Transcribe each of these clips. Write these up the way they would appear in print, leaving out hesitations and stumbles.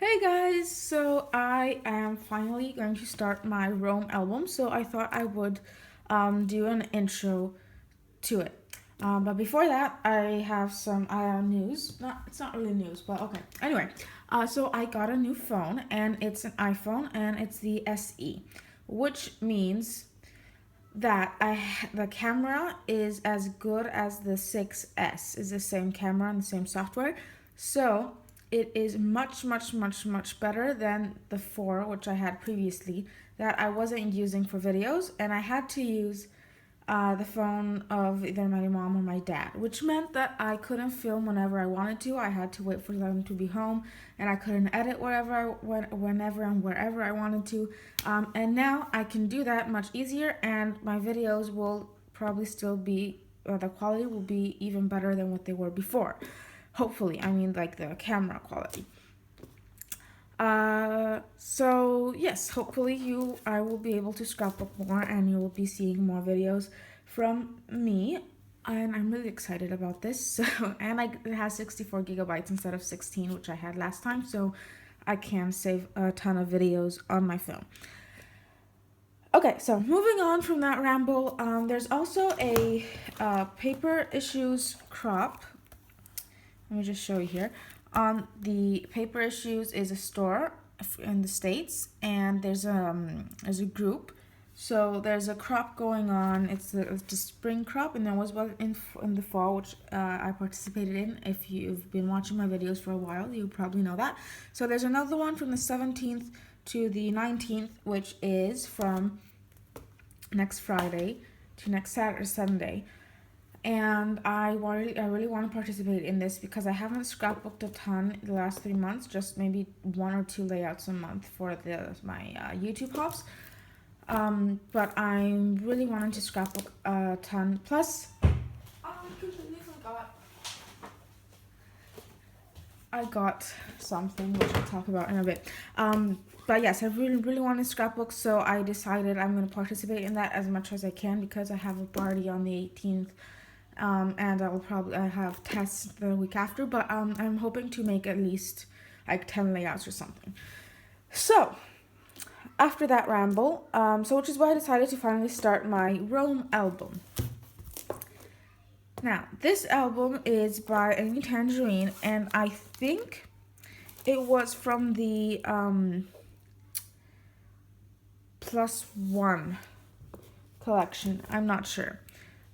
Hey guys, so I am finally going to start my Rome album, so I thought I would do an intro to it. But before that, I have some news. It's not really news, but okay. Anyway, so I got a new phone, and it's an iPhone, and it's the SE, which means that the camera is as good as the 6S. Is the same camera and the same software, so it is much better than the 4, which I had previously, that I wasn't using for videos, and I had to use the phone of either my mom or my dad, which meant that I couldn't film whenever I wanted to. I had to wait for them to be home, and I couldn't edit whenever and wherever I wanted to. And now I can do that much easier, and my videos will probably still be, the quality will be even better than what they were before. Hopefully, I mean, like the camera quality. So yes, hopefully I will be able to scrapbook more and you will be seeing more videos from me. And I'm really excited about this. So, and it has 64 gigabytes instead of 16, which I had last time. So I can save a ton of videos on my phone. Okay, so moving on from that ramble, there's also a paper issues crop. Let me just show you here. The Paper Issues is a store in the States, and there's a group. So there's a crop going on. It's the spring crop, and there was one in the fall, which I participated in. If you've been watching my videos for a while, you probably know that. So there's another one from the 17th to the 19th, which is from next Friday to next Saturday, Sunday. And I really want to participate in this because I haven't scrapbooked a ton the last 3 months, just maybe 1 or 2 layouts a month for my YouTube hops. But I'm really wanting to scrapbook a ton. Plus, I completely forgot. I got something which I'll talk about in a bit. But yes, I really want to scrapbook, so I decided I'm going to participate in that as much as I can because I have a party on the 18th. And I have tests the week after, but I'm hoping to make at least like 10 layouts or something. So after that ramble, which is why I decided to finally start my Rome album. Now, this album is by Amy Tangerine, and I think it was from the Plus One collection. I'm not sure.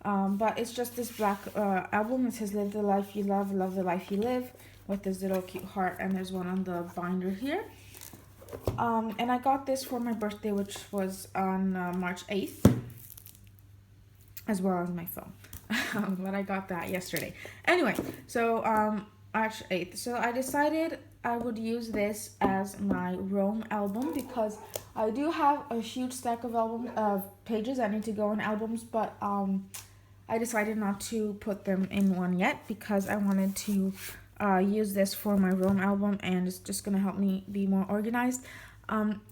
But it's just this black album. It says Live the Life You Love, Love the Life You Live, with this little cute heart, and there's one on the binder here. And I got this for my birthday, which was on March 8th, as well as my phone. But I got that yesterday. Anyway, so March 8th. So I decided I would use this as my Rome album because I do have a huge stack of pages that need to go in albums, but I decided not to put them in one yet because I wanted to use this for my Rome album, and it's just going to help me be more organized.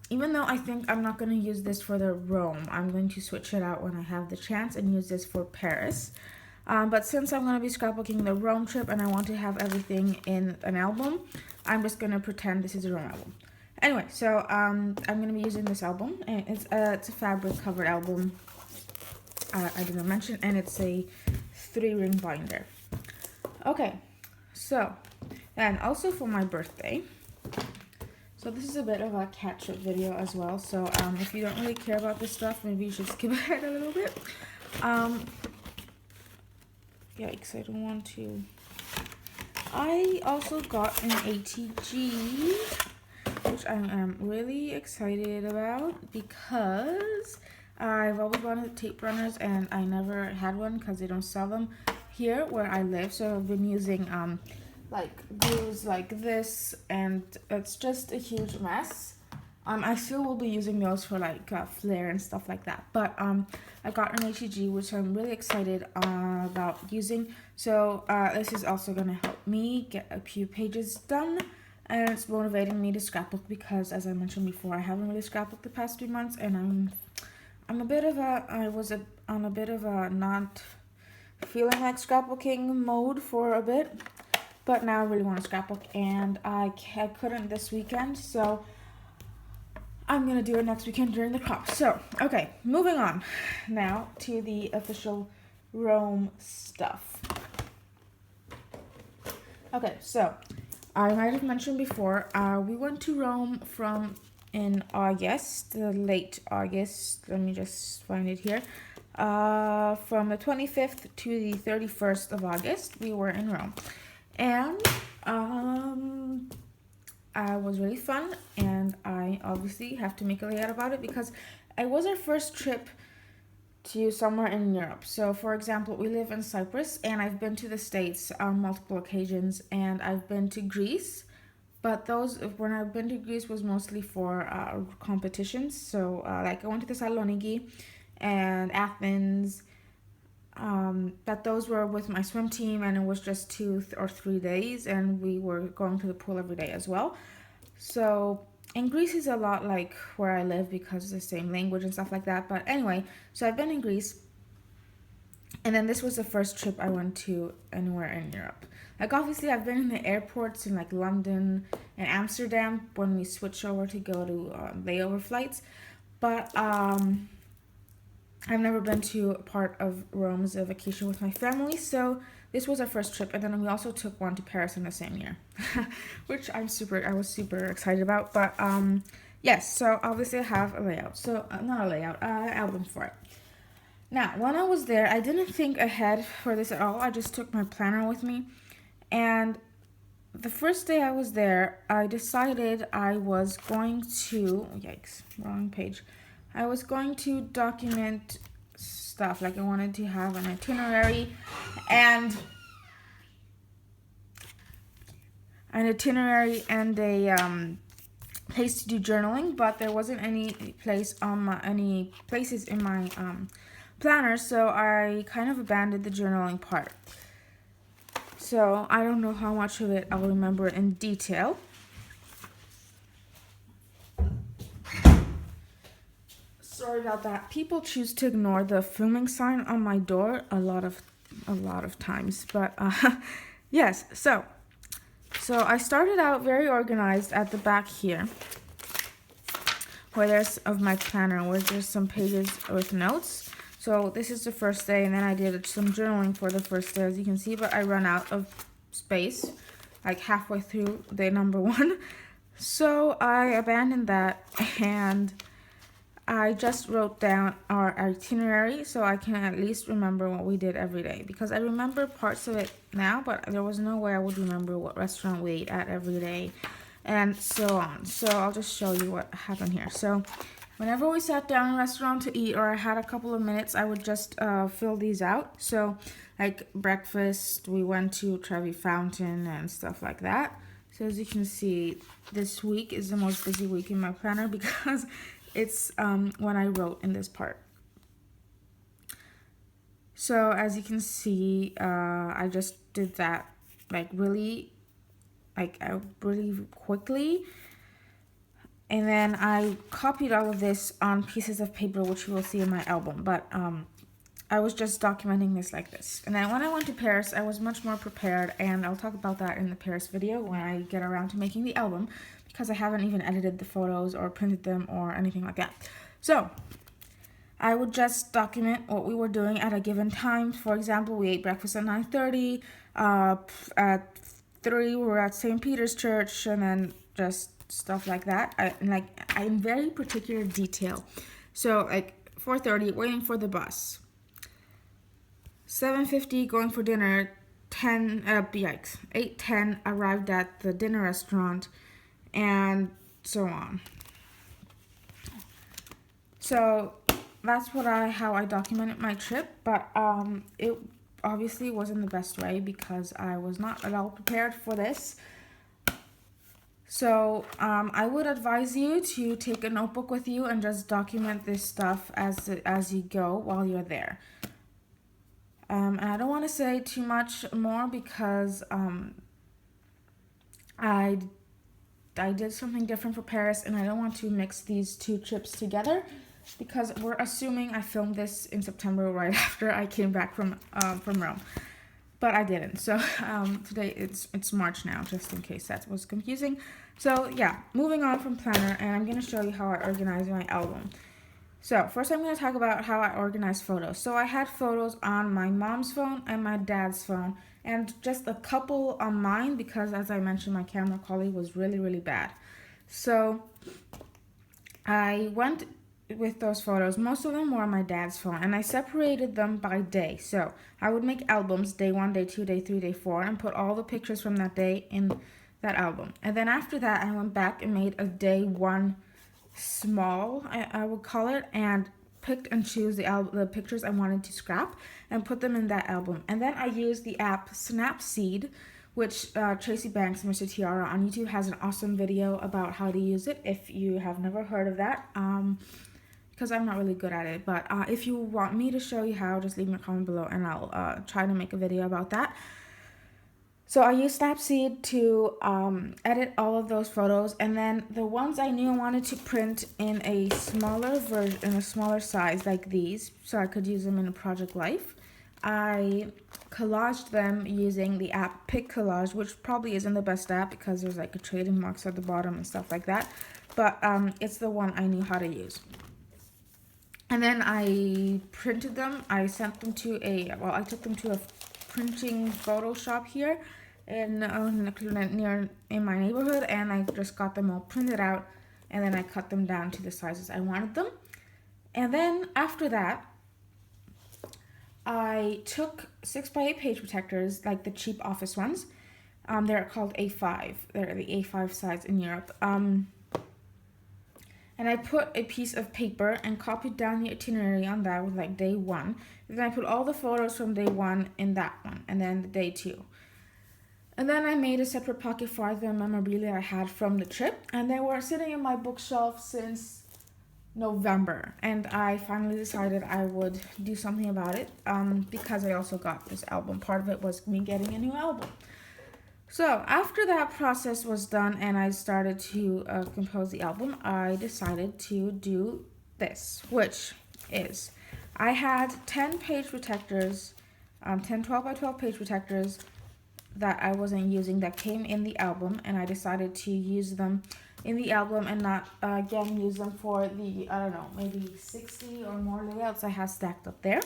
Even though I think I'm not going to use this for the Rome, I'm going to switch it out when I have the chance and use this for Paris. But since I'm going to be scrapbooking the Rome trip and I want to have everything in an album, I'm just going to pretend this is a Rome album. Anyway, so I'm going to be using this album, and it's a fabric covered album. I didn't mention, and it's a 3-ring binder. Okay, so, and also for my birthday, so this is a bit of a catch-up video as well, so if you don't really care about this stuff, maybe you should skip ahead a little bit. Yikes, I don't want to. I also got an ATG, which I am really excited about because I've always wanted tape runners and I never had one because they don't sell them here where I live. So I've been using like glues like this, and it's just a huge mess. I still will be using those for like flair and stuff like that. But I got an HEG, which I'm really excited about using. So this is also going to help me get a few pages done. And it's motivating me to scrapbook because, as I mentioned before, I haven't really scrapbooked the past 3 months, and I'm a bit of a, I was on a bit of a not feeling like scrapbooking mode for a bit. but now I really want to scrapbook, and I couldn't this weekend, so I'm going to do it next weekend during the crop. So, okay, moving on now to the official Rome stuff. Okay, so I might have mentioned before, we went to Rome in August, late August. Let me just find it here. From the 25th to the 31st of August, we were in Rome. And it was really fun, and I obviously have to make a layout about it because it was our first trip to somewhere in Europe. So, for example, we live in Cyprus, and I've been to the States on multiple occasions, and I've been to Greece. But when I've been to Greece was mostly for competitions. So, like I went to Thessaloniki and Athens. But those were with my swim team, and it was just 2 or 3 days, and we were going to the pool every day as well. So, and Greece is a lot like where I live because it's the same language and stuff like that. But anyway, so I've been in Greece, and then this was the first trip I went to anywhere in Europe. Like, obviously, I've been in the airports in like London and Amsterdam when we switched over to go to layover flights, but I've never been to a part of Rome as a vacation with my family, so this was our first trip, and then we also took one to Paris in the same year, which I was super excited about. But yes, so obviously I have a layout. So not a layout, album for it. Now, when I was there, I didn't think ahead for this at all. I just took my planner with me, and the first day I was there, I decided I was going to, yikes, wrong page. I was going to document stuff, like I wanted to have an itinerary and a place to do journaling, but there wasn't any places in my planner, so I kind of abandoned the journaling part. So I don't know how much of it I'll remember in detail. Sorry about that. People choose to ignore the filming sign on my door a lot of times, but yes. So I started out very organized at the back here, where there's some pages with notes. So this is the first day, and then I did some journaling for the first day, as you can see, but I ran out of space like halfway through day number 1. So I abandoned that, and I just wrote down our itinerary so I can at least remember what we did every day, because I remember parts of it now, but there was no way I would remember what restaurant we ate at every day and so on. So I'll just show you what happened here. So whenever we sat down in a restaurant to eat, or I had a couple of minutes, I would just fill these out. So like breakfast, we went to Trevi Fountain and stuff like that. So as you can see, this week is the most busy week in my planner because it's when I wrote in this part. So as you can see, I just did that really quickly, and then I copied all of this on pieces of paper, which you will see in my album. But I was just documenting this like this. And then when I went to Paris, I was much more prepared, and I'll talk about that in the Paris video when I get around to making the album, because I haven't even edited the photos or printed them or anything like that. So I would just document what we were doing at a given time. For example, we ate breakfast at 9:30. At 3, we were at St. Peter's Church, and then just stuff like that. I'm very particular detail. So like 4:30, waiting for the bus. 7:50, going for dinner. 8:10, arrived at the dinner restaurant, and so on. So that's how I documented my trip, but it obviously wasn't the best way because I was not at all prepared for this. So I would advise you to take a notebook with you and just document this stuff as you go while you're there. And I don't want to say too much more because I did something different for Paris, and I don't want to mix these two trips together, because we're assuming I filmed this in September right after I came back from Rome. but I didn't. So today it's March now, just in case that was confusing. So yeah, moving on from planner, and I'm going to show you how I organize my album. So first I'm going to talk about how I organize photos. So I had photos on my mom's phone and my dad's phone, and just a couple on mine because, as I mentioned, my camera quality was really, really bad. So I went with those photos. Most of them were on my dad's phone, and I separated them by day. So I would make albums, day 1, day 2, day 3, day 4, and put all the pictures from that day in that album. And then after that, I went back and made a day 1 small, I would call it, and picked and choose the pictures I wanted to scrap and put them in that album. And then I used the app Snapseed, which Tracy Banks, Mr. Tiara on YouTube has an awesome video about how to use it if you have never heard of that. Because I'm not really good at it, but if you want me to show you how, just leave me a comment below and I'll try to make a video about that. So I used Snapseed to edit all of those photos, and then the ones I knew I wanted to print in a smaller version, in a smaller size like these, so I could use them in a Project Life, I collaged them using the app PicCollage, which probably isn't the best app because there's like a trading marks at the bottom and stuff like that, but it's the one I knew how to use. And then I printed them. I sent them to I took them to a printing photo shop here in my neighborhood, and I just got them all printed out, and then I cut them down to the sizes I wanted them. And then after that, I took 6x8 page protectors, like the cheap office ones. They're called A5. They're the A5 size in Europe. And I put a piece of paper and copied down the itinerary on that with like day 1. Then I put all the photos from day 1 in that one, and then the day 2. And then I made a separate pocket for the memorabilia I had from the trip, and they were sitting in my bookshelf since November, and I finally decided I would do something about it because I also got this album. Part of it was me getting a new album. So after that process was done and I started to compose the album, I decided to do this, which is I had 10 page protectors, 10 12x12 page protectors that I wasn't using that came in the album, and I decided to use them in the album and not again use them for the, I don't know, maybe 60 or more layouts I have stacked up there.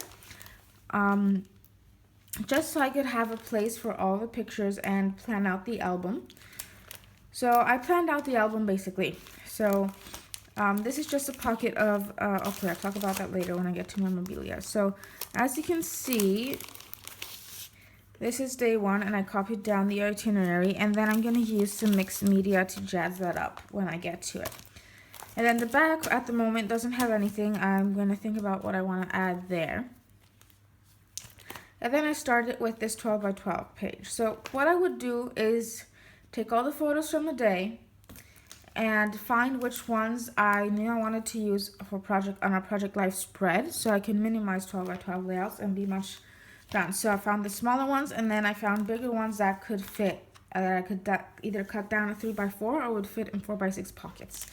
Just so I could have a place for all the pictures and plan out the album. So I planned out the album basically. So this is just a pocket of, okay, I'll talk about that later when I get to memorabilia. So as you can see, this is day 1, and I copied down the itinerary, and then I'm going to use some mixed media to jazz that up when I get to it. And then the back at the moment doesn't have anything. I'm going to think about what I want to add there. And then I started with this 12x12 page. So what I would do is take all the photos from the day and find which ones I knew I wanted to use for on a Project Life spread, so I can minimize 12x12 layouts and be much done. So I found the smaller ones, and then I found bigger ones that could fit, that I could either cut down to 3x4 or would fit in 4x6 pockets.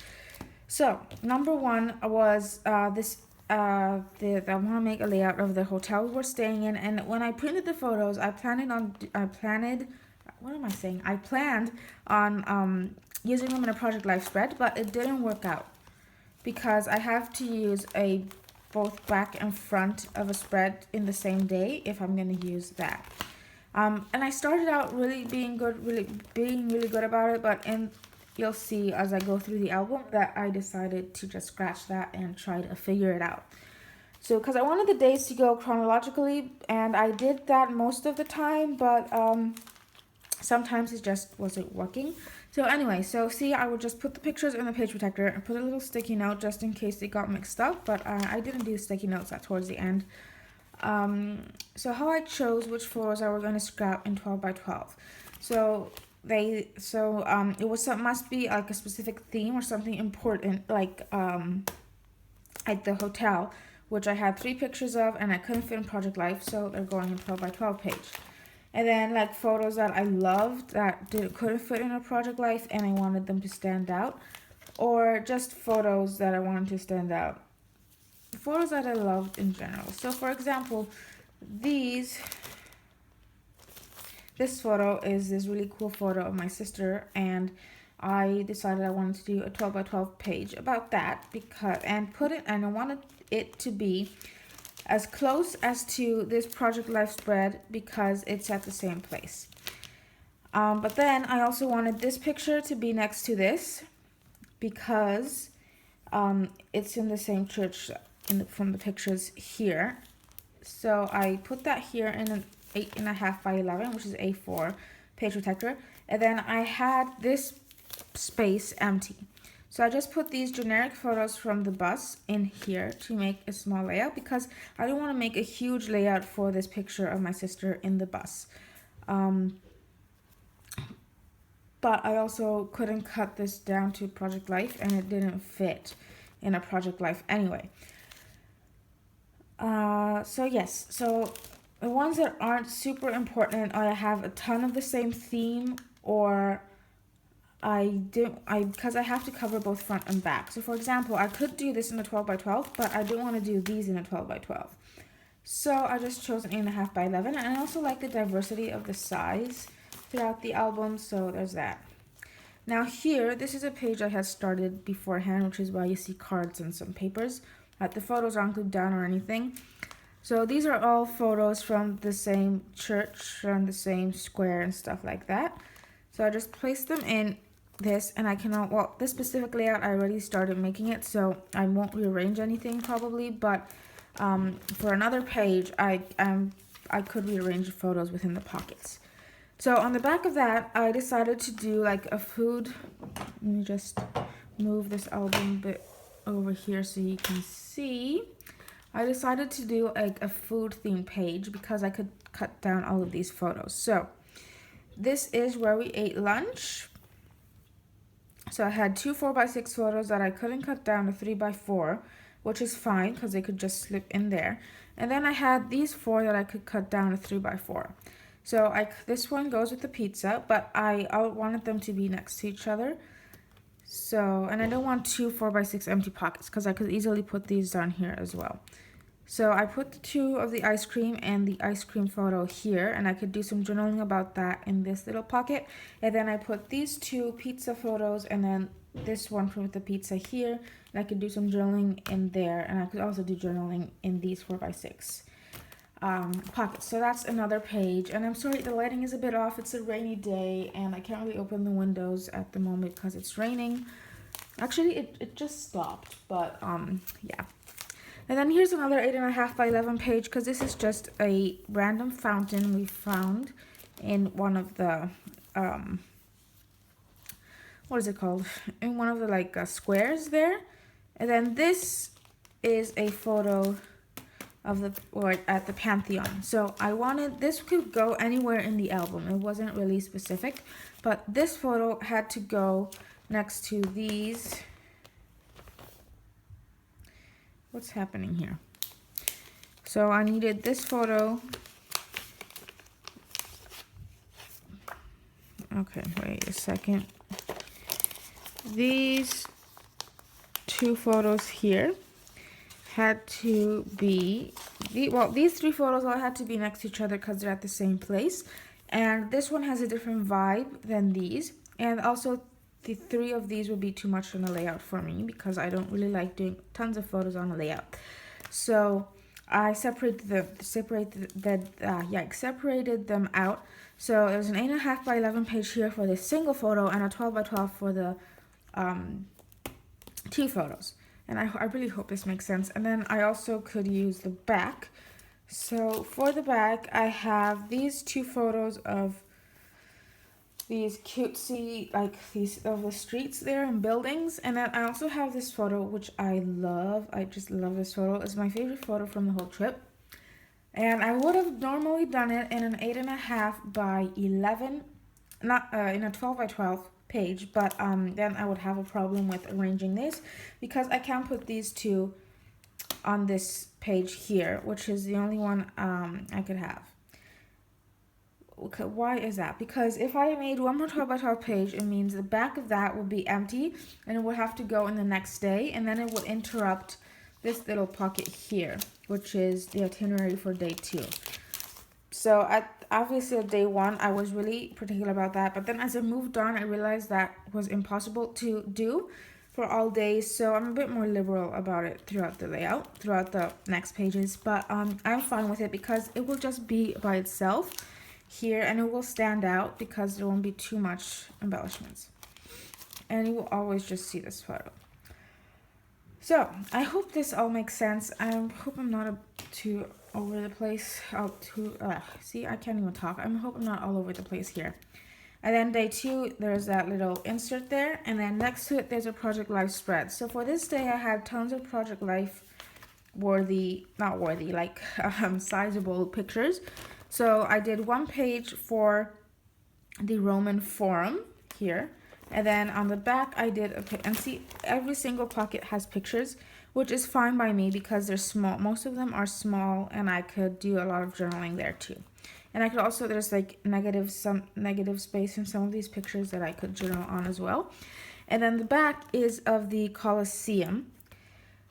So number 1 was I want to make a layout of the hotel we were staying in, and when I printed the photos, I planned on using them in a Project Life spread, but it didn't work out because I have to use both back and front of a spread in the same day if I'm going to use that. And I started out really being really good about it, but you'll see as I go through the album that I decided to just scratch that and try to figure it out. So because I wanted the days to go chronologically, and I did that most of the time, but sometimes it just wasn't working. So anyway, so see, I would just put the pictures in the page protector and put a little sticky note just in case they got mixed up, but I didn't do sticky notes towards the end. So how I chose which photos I were going to scrap in 12x12. So it must be like a specific theme or something important, like at the hotel, which I had 3 pictures of, and I couldn't fit in Project Life, so they're going in 12x12 page. And then like photos that I loved that couldn't fit in a Project Life and I wanted them to stand out, or just photos that I wanted to stand out. Photos that I loved in general. So for example, these this photo is this really cool photo of my sister, and I decided I wanted to do a 12 by 12 page about that and I wanted it to be as close as to this Project Life spread because it's at the same place. But then I also wanted this picture to be next to this because it's in the same church from the pictures here. So I put that here in an 8.5 by 11, which is A4 page protector. And then I had this space empty. So I just put these generic photos from the bus in here to make a small layout because I don't want to make a huge layout for this picture of my sister in the bus. But I also couldn't cut this down to Project Life, and it didn't fit in a Project Life anyway. So the ones that aren't super important, I have a ton of the same theme, or because I have to cover both front and back. So for example, I could do this in a 12 by 12, but I didn't want to do these in a 12 by 12. So I just chose an 8.5 by 11, and I also like the diversity of the size throughout the album, so there's that. Now here, this is a page I had started beforehand, which is why you see cards and some papers. The photos aren't glued down or anything. So these are all photos from the same church, from the same square and stuff like that. So I just placed them in this, and this specific layout, I already started making it, so I won't rearrange anything probably, but for another page, I could rearrange the photos within the pockets. So on the back of that, I decided to do like a food. Let me just move this album bit over here so you can see. I decided to do like a food theme page because I could cut down all of these photos. So this is where we ate lunch. So I had two 4x6 photos that I couldn't cut down to 3x4, which is fine because they could just slip in there. And then I had these 4 that I could cut down to 3x4. So this one goes with the pizza, but I wanted them to be next to each other. So, and I don't want two 4x6 empty pockets because I could easily put these down here as well. So I put the 2 of the ice cream and the ice cream photo here, and I could do some journaling about that in this little pocket. And then I put these 2 pizza photos and then this one with the pizza here, and I could do some journaling in there, and I could also do journaling in these 4x6 pockets. So that's another page, and I'm sorry the lighting is a bit off. It's a rainy day and I can't really open the windows at the moment because it's raining. Actually it just stopped, but yeah. And then here's another 8.5 by 11 page because this is just a random fountain we found in one of the what is it called, in one of the like squares there. And then this is a photo of at the Pantheon. So I wanted, this could go anywhere in the album. It wasn't really specific, but this photo had to go next to these. What's happening here? So I needed this photo. Okay, wait a second. These 2 photos here had to be, these 3 photos all had to be next to each other because they're at the same place. And this one has a different vibe than these. And also the 3 of these would be too much on a layout for me because I don't really like doing tons of photos on a layout. So I separated them out. So there's an 8.5 by 11 page here for this single photo and a 12 by 12 for the 2 photos. And I really hope this makes sense. And then I also could use the back. So for the back, I have these 2 photos of these cutesy, like these of the streets there and buildings. And then I also have this photo, which I love. I just love this photo. It's my favorite photo from the whole trip. And I would have normally done it in an 8.5 by 11, not in a 12 by 12 page, but then I would have a problem with arranging this because I can't put these 2 on this page here, which is the only one I could have. Okay, why is that? Because if I made one more 12 by 12 page, it means the back of that would be empty and it would have to go in the next day, and then it would interrupt this little pocket here, which is the itinerary for day 2. So obviously at day one, I was really particular about that. But then as I moved on, I realized that was impossible to do for all days. So I'm a bit more liberal about it throughout the layout, throughout the next pages. But I'm fine with it because it will just be by itself here, and it will stand out because there won't be too much embellishments. And you will always just see this photo. So I hope this all makes sense. I hope I'm not too over the place. See, I can't even talk. I hope I'm not all over the place here. And then day two, there's that little insert there, and then next to it there's a Project Life spread. So for this day, I had tons of Project Life sizable pictures. So I did one page for the Roman Forum here, and then on the back I did and see, every single pocket has pictures, which is fine by me because they're small. Most of them are small, and I could do a lot of journaling there too. And I could also, there's like some negative space in some of these pictures that I could journal on as well. And then the back is of the Colosseum.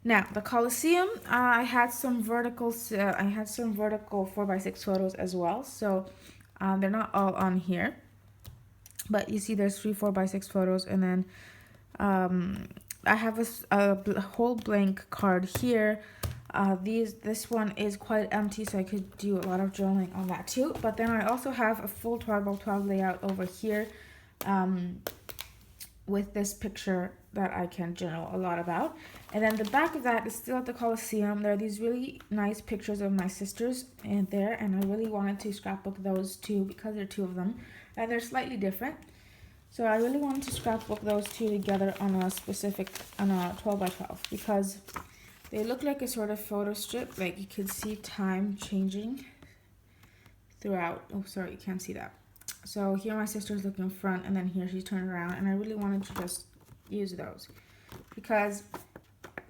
Now the Colosseum, I had some vertical 4x6 photos as well. So they're not all on here, but you see there's 3 4x6 photos, and then I have a whole blank card here. This one is quite empty, so I could do a lot of journaling on that too. But then I also have a full 12x12 layout over here with this picture that I can journal a lot about. And then the back of that is still at the Colosseum. There are these really nice pictures of my sisters in there, and I really wanted to scrapbook those two because there are 2 of them, and they're slightly different. So I really wanted to scrapbook those 2 together on a 12x12 because they look like a sort of photo strip. Like you could see time changing throughout. Oh, sorry, you can't see that. So here my sister's looking front, and then here she's turned around, and I really wanted to just use those because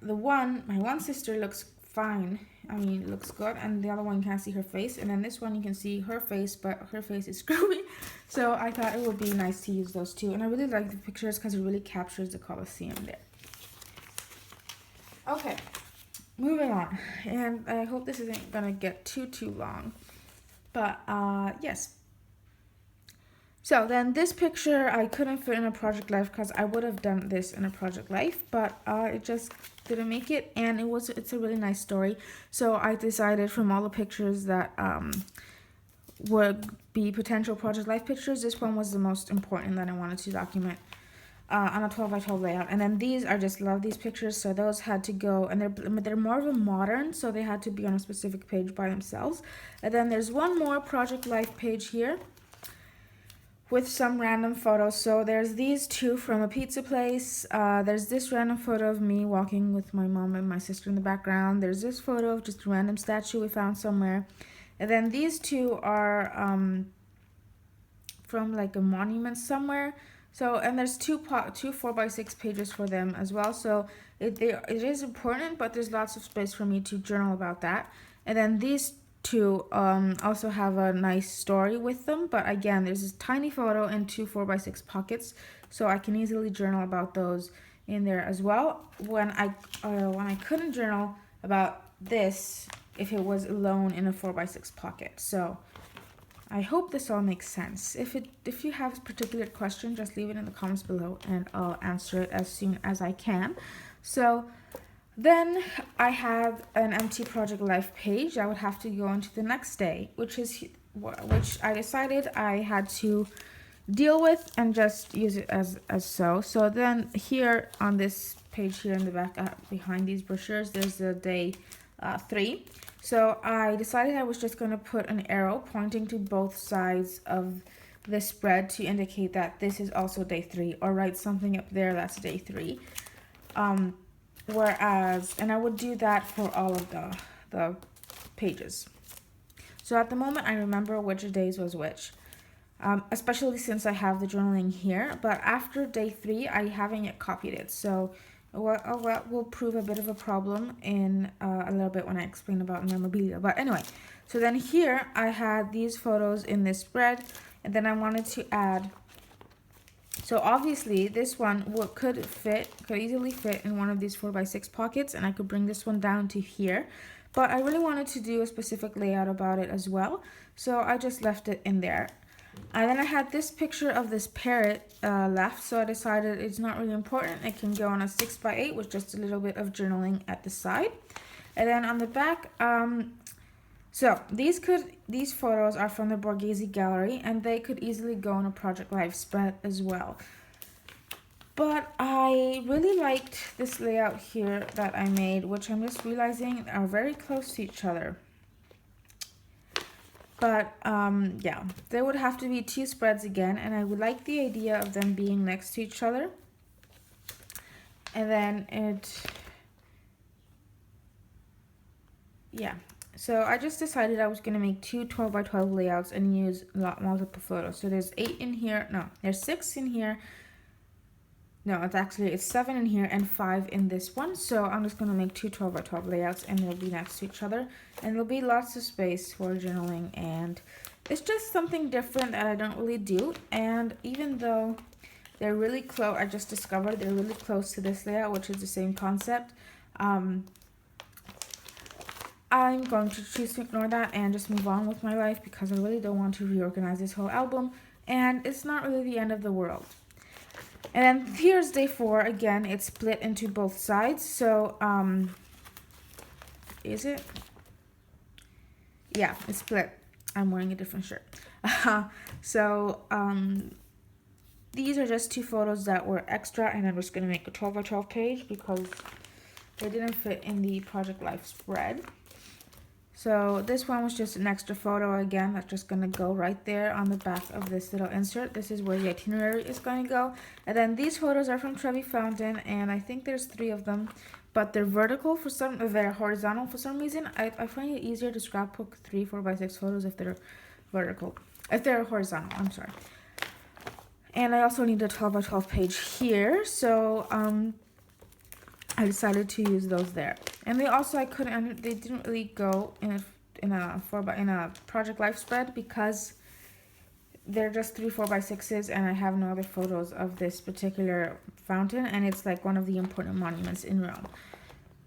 my one sister looks fine. I mean, it looks good, and the other one can't see her face. And then this one you can see her face, but her face is screwy. So I thought it would be nice to use those 2, and I really like the pictures because it really captures the Colosseum there. Okay, moving on, and I hope this isn't gonna get too long, but yes. So then this picture I couldn't fit in a Project Life because I would have done this in a Project Life, but it just didn't make it, and it's a really nice story. So I decided from all the pictures that would be potential Project Life pictures, this one was the most important that I wanted to document on a 12x12 layout. And then these, I just love these pictures, so those had to go, and they're more of a modern, so they had to be on a specific page by themselves. And then there's one more Project Life page here with some random photos. So there's these 2 from a pizza place. There's this random photo of me walking with my mom and my sister in the background. There's this photo of just a random statue we found somewhere. And then these 2 are from like a monument somewhere. So, and there's 2 4x6 pages for them as well. So it is important, but there's lots of space for me to journal about that. And then these 2 also have a nice story with them, but again, there's this tiny photo and 2 4x6 pockets, so I can easily journal about those in there as well. When I couldn't journal about this if it was alone in a 4x6 pocket. So I hope this all makes sense. If you have a particular question, just leave it in the comments below, and I'll answer it as soon as I can. So then I have an empty Project Life page. I would have to go into the next day, which I decided I had to deal with and just use it as so. So then here on this page here in the back behind these brochures, there's the day 3. So I decided I was just going to put an arrow pointing to both sides of the spread to indicate that this is also day 3, or write something up there that's day 3. And I would do that for all of the pages. So at the moment I remember which days was which, especially since I have the journaling here. But after day 3, I haven't yet copied it. So what will prove a bit of a problem in a little bit when I explain about memorabilia. But anyway, so then here I had these photos in this spread, and then I wanted to add So obviously this one could easily fit in one of these 4x6 pockets, and I could bring this one down to here. But I really wanted to do a specific layout about it as well, so I just left it in there. And then I had this picture of this parrot left, so I decided it's not really important. It can go on a 6x8 with just a little bit of journaling at the side. And then on the back, so these photos are from the Borghese Gallery, and they could easily go on a Project Life spread as well. But I really liked this layout here that I made, which I'm just realizing are very close to each other. But yeah, there would have to be 2 spreads again, and I would like the idea of them being next to each other. And then yeah. So I just decided I was going to make 2 12x12 layouts and use multiple photos. So there's 8 in here. No, there's 6 in here. No, it's 7 in here and 5 in this one. So I'm just going to make 2 12x12 layouts, and they'll be next to each other. And there'll be lots of space for journaling. And it's just something different that I don't really do. And even though they're really close, I just discovered they're really close to this layout, which is the same concept. I'm going to choose to ignore that and just move on with my life, because I really don't want to reorganize this whole album, and it's not really the end of the world. And then here's day 4. Again, it's split into both sides. So is it? Yeah, it's split. I'm wearing a different shirt. So these are just 2 photos that were extra, and I'm just going to make a 12x12 page because they didn't fit in the Project Life spread. So this one was just an extra photo again that's just going to go right there on the back of this little insert. This is where the itinerary is going to go. And then these photos are from Trevi Fountain, and I think there's 3 of them, but they're vertical for some, they're horizontal for some reason. I find it easier to scrapbook 3 4x6 photos if they're vertical, if they're horizontal, I'm sorry. And I also need a 12x12 page here, so I decided to use those there. And they also, they didn't really go in a Project Life spread because they're just 3 4x6s, and I have no other photos of this particular fountain, and it's like one of the important monuments in Rome.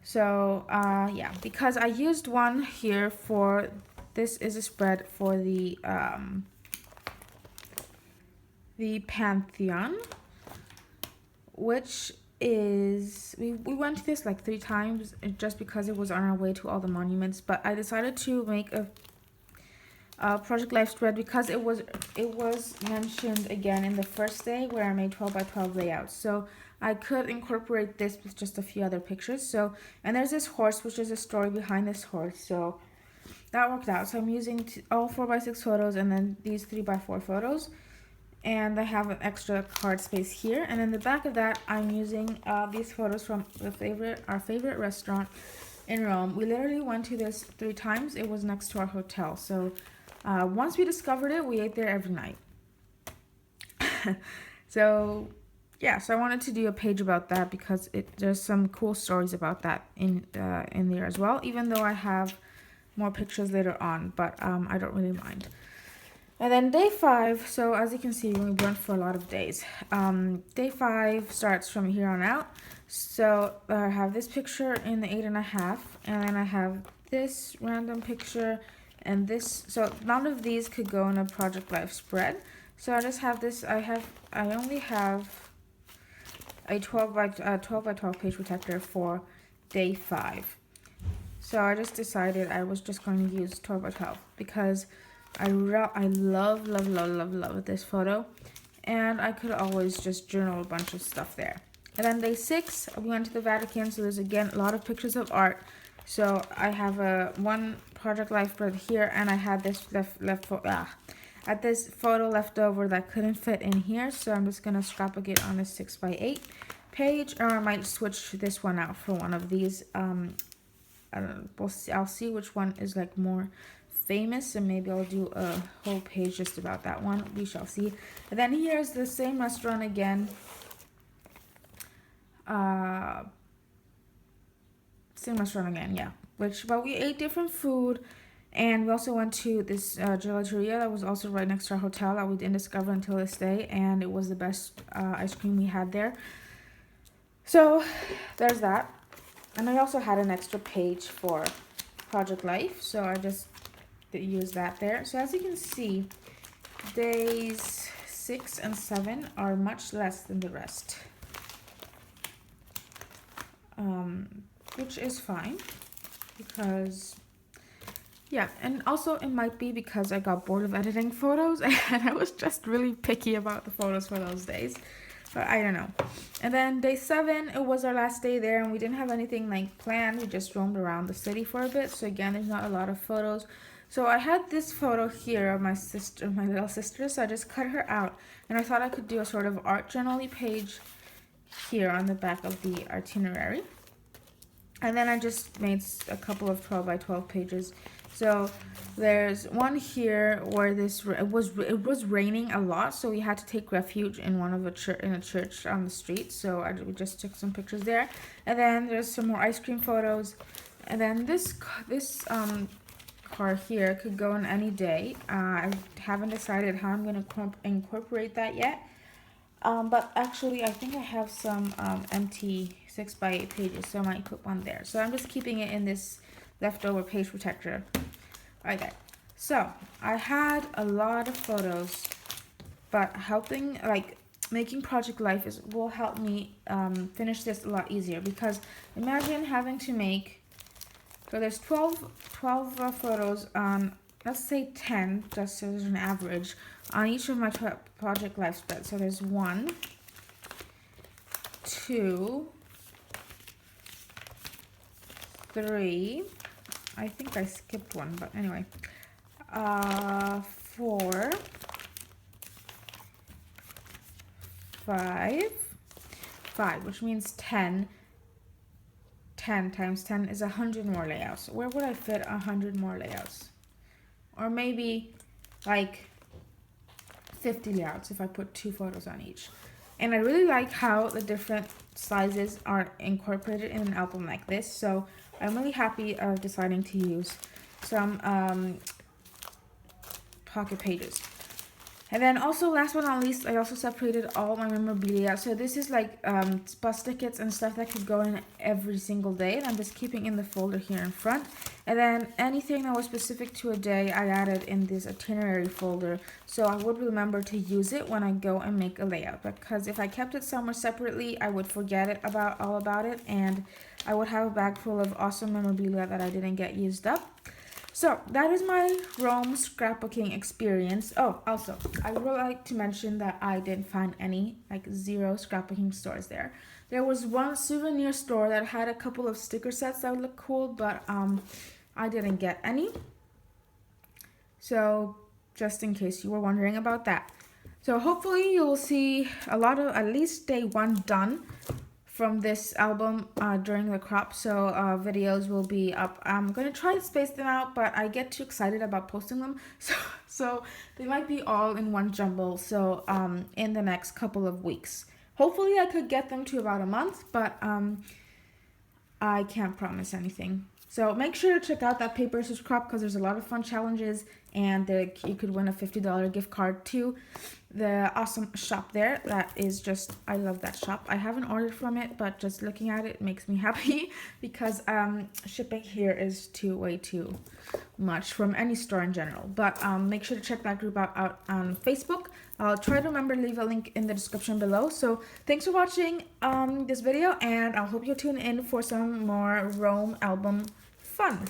So yeah, because I used one here for, this is a spread for the Pantheon, which is, we went to this like 3 times just because it was on our way to all the monuments. But I decided to make a Project Life spread because it was mentioned again in the first day where I made 12x12 layouts, so I could incorporate this with just a few other pictures. So, and there's this horse, which is a story behind this horse, so that worked out. So I'm using all 4x6 photos and then these 3x4 photos. And I have an extra card space here. And in the back of that, I'm using these photos from our favorite restaurant in Rome. We literally went to this 3 times. It was next to our hotel. So once we discovered it, we ate there every night. So yeah, so I wanted to do a page about that because there's some cool stories about that in there as well. Even though I have more pictures later on, but I don't really mind. And then day 5, so as you can see, we went for a lot of days. Day 5 starts from here on out. So I have this picture in the 8.5, and then I have this random picture and this. So none of these could go in a Project Life spread. So I just have this. I only have a 12x12 page protector for day 5. So I just decided I was just going to use 12x12 because I love this photo, and I could always just journal a bunch of stuff there. And then day 6, we went to the Vatican, so there's again a lot of pictures of art. So I have one Project Life spread here, and I had this this photo left over that couldn't fit in here, so I'm just gonna scrapbook it on this 6x8 page, or I might switch this one out for one of these. I don't know. I'll see which one is like more famous, and maybe I'll do a whole page just about that one. We shall see. And then here's the same restaurant again. Same restaurant again, yeah. But we ate different food, And we also went to this gelateria that was also right next to our hotel that we didn't discover until this day, and it was the best ice cream we had there. So there's that. And I also had an extra page for Project Life, so I just use that there. So as you can see, days 6 and 7 are much less than the rest, which is fine because yeah. And also it might be because I got bored of editing photos and I was just really picky about the photos for those days, but I don't know. And then day 7, it was our last day there, and we didn't have anything like planned. We just roamed around the city for a bit, so again, there's not a lot of photos. So I had this photo here of my little sister, so I just cut her out, and I thought I could do a sort of art journal-y page here on the back of the itinerary. And then I just made a couple of 12 by 12 pages. So there's one here where it was raining a lot, so we had to take refuge in a church on the street. So we just took some pictures there. And then there's some more ice cream photos. And then this car here could go on any day. I haven't decided how I'm going to incorporate that yet. But actually, I think I have some empty 6 by 8 pages, so I might put one there. So I'm just keeping it in this leftover page protector right there. So I had a lot of photos, but making Project Life will help me finish this a lot easier, because imagine having to make, so there's 12 photos on, let's say 10, just as an average, on each of my Project Life spreads. So there's 1, 2, 3, I think I skipped one, but anyway, 4, 5, which means 10. 10 times 10 is 100 more layouts. Where would I fit 100 more layouts? Or maybe like 50 layouts if I put 2 photos on each. And I really like how the different sizes are incorporated in an album like this. So I'm really happy of deciding to use some pocket pages. And then also, last but not least, I also separated all my memorabilia. So this is like bus tickets and stuff that could go in every single day. And I'm just keeping in the folder here in front. And then anything that was specific to a day, I added in this itinerary folder. So I would remember to use it when I go and make a layout. Because if I kept it somewhere separately, I would forget all about it. And I would have a bag full of awesome memorabilia that I didn't get used up. So that is my Rome scrapbooking experience. Oh, also, I would like to mention that I didn't find any, like 0 scrapbooking stores there. There was one souvenir store that had a couple of sticker sets that would look cool, but I didn't get any. So just in case you were wondering about that. So hopefully you'll see a lot of, at least day 1 done from this album during the crop, so videos will be up. I'm gonna try to space them out, but I get too excited about posting them, so they might be all in one jumble. So in the next couple of weeks, hopefully I could get them to about a month, but I can't promise anything. So make sure to check out that Paper Versus Crop, because there's a lot of fun challenges, and you could win a $50 gift card to the awesome shop there. That is just, I love that shop. I haven't ordered from it, but just looking at it makes me happy, because shipping here is way too much from any store in general. But make sure to check that group out on Facebook. I'll try to remember to leave a link in the description below. So thanks for watching this video, and I hope you'll tune in for some more Rome album fun.